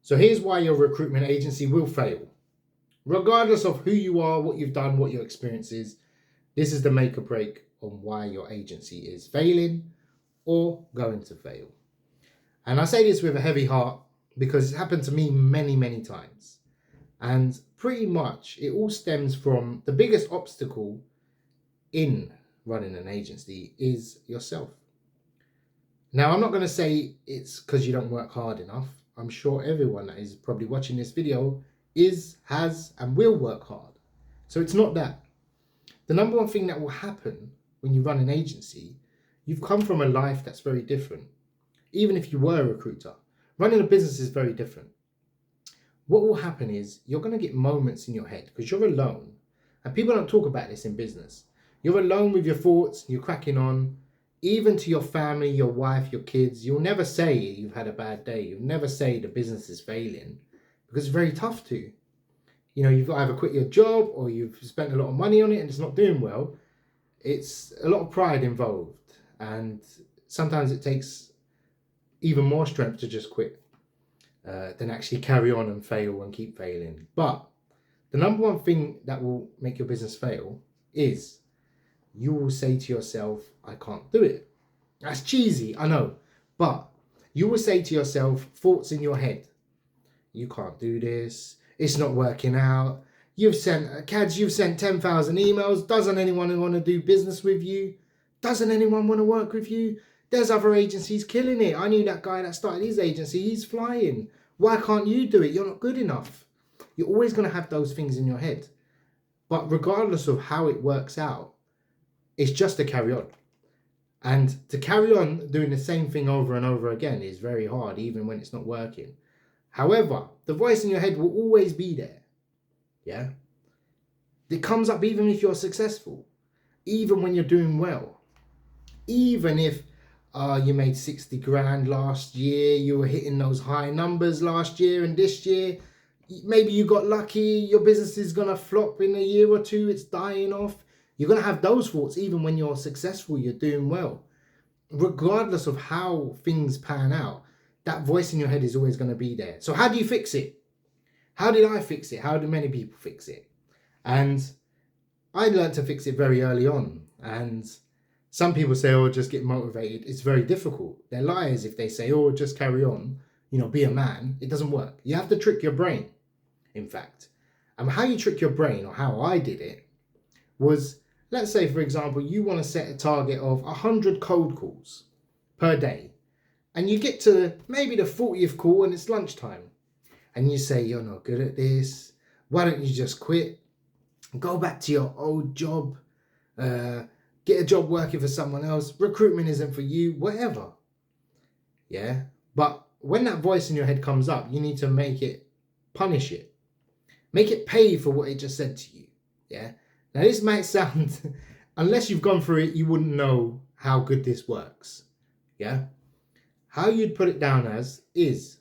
So here's why your recruitment agency will fail. Regardless of who you are, what you've done, what your experience is, this is the make or break on why your agency is failing or going to fail. And I say this with a heavy heart because it's happened to me many, many times. And pretty much it all stems from the biggest obstacle in running an agency is yourself. Now, I'm not going to say it's because you don't work hard enough. I'm sure everyone that is probably watching this video has, and will work hard. So it's not that. The number one thing that will happen when you run an agency, you've come from a life that's very different. Even if you were a recruiter, running a business is very different. What will happen is you're going to get moments in your head because you're alone. And people don't talk about this in business. You're alone with your thoughts, you're cracking on. Even to your family, your wife, your kids, you'll never say you've had a bad day. You'll never say the business is failing because it's very tough to. You know, you've got to either quit your job or you've spent a lot of money on it and it's not doing well. It's a lot of pride involved. And sometimes it takes even more strength to just quit than actually carry on and fail and keep failing. But the number one thing that will make your business fail is you will say to yourself, I can't do it. That's cheesy, I know. But you will say to yourself, thoughts in your head. You can't do this. It's not working out. You've sent 10,000 emails. Doesn't anyone want to do business with you? Doesn't anyone want to work with you? There's other agencies killing it. I knew that guy that started his agency. He's flying. Why can't you do it? You're not good enough. You're always going to have those things in your head. But regardless of how it works out, it's just to carry on. And to carry on doing the same thing over and over again is very hard, even when it's not working. However, the voice in your head will always be there. Yeah? It comes up even if you're successful, even when you're doing well. Even if you made 60 grand last year, you were hitting those high numbers last year and this year, maybe you got lucky, your business is going to flop in a year or two, it's dying off. You're going to have those thoughts even when you're successful, you're doing well. Regardless of how things pan out, that voice in your head is always going to be there. So how do you fix it? How did I fix it? How do many people fix it? And I learned to fix it very early on. And some people say, oh, just get motivated. It's very difficult. They're liars if they say, oh, just carry on, be a man. It doesn't work. You have to trick your brain, in fact. And how you trick your brain, or how I did it, was, let's say, for example, you want to set a target of 100 cold calls per day. And you get to maybe the 40th call and it's lunchtime. And you say, you're not good at this. Why don't you just quit? Go back to your old job. Get a job working for someone else. Recruitment isn't for you. Whatever. Yeah. But when that voice in your head comes up, you need to punish it. Make it pay for what it just said to you. Yeah. Now this might sound, unless you've gone through it, you wouldn't know how good this works. Yeah. How you'd put it down as is,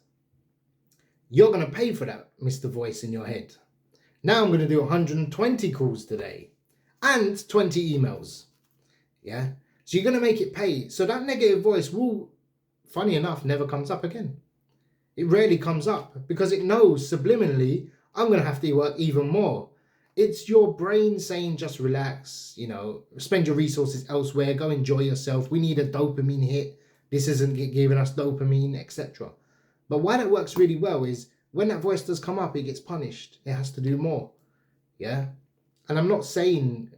you're going to pay for that, Mr. Voice in your head. Now I'm going to do 120 calls today and 20 emails. Yeah. So you're going to make it pay. So that negative voice will, funny enough, never comes up again. It rarely comes up because it knows subliminally, I'm going to have to work even more. It's your brain saying, just relax, spend your resources elsewhere, go enjoy yourself. We need a dopamine hit. This isn't giving us dopamine, etc. But why that works really well is when that voice does come up, it gets punished. It has to do more. Yeah. And I'm not saying,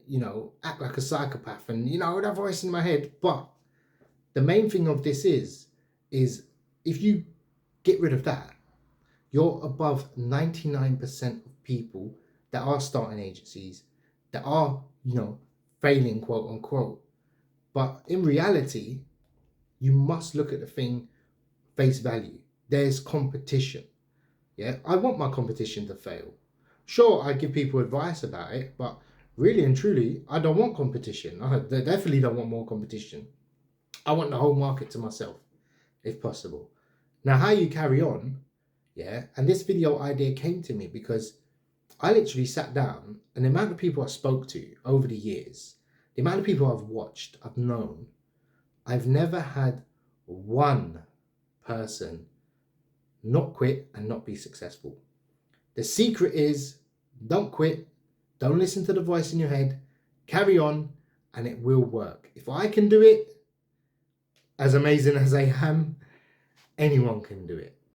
act like a psychopath and, that voice in my head. But the main thing of this is if you get rid of that, you're above 99% of people that are starting agencies, that are, failing, quote unquote. But in reality, you must look at the thing face value. There's competition. Yeah, I want my competition to fail. Sure, I give people advice about it, but really and truly, I don't want competition. I definitely don't want more competition. I want the whole market to myself, if possible. Now, how you carry on, yeah, and this video idea came to me because I literally sat down, and the amount of people I spoke to over the years, the amount of people I've watched, I've known, I've never had one person not quit and not be successful. The secret is don't quit, don't listen to the voice in your head, carry on, and it will work. If I can do it, as amazing as I am, anyone can do it.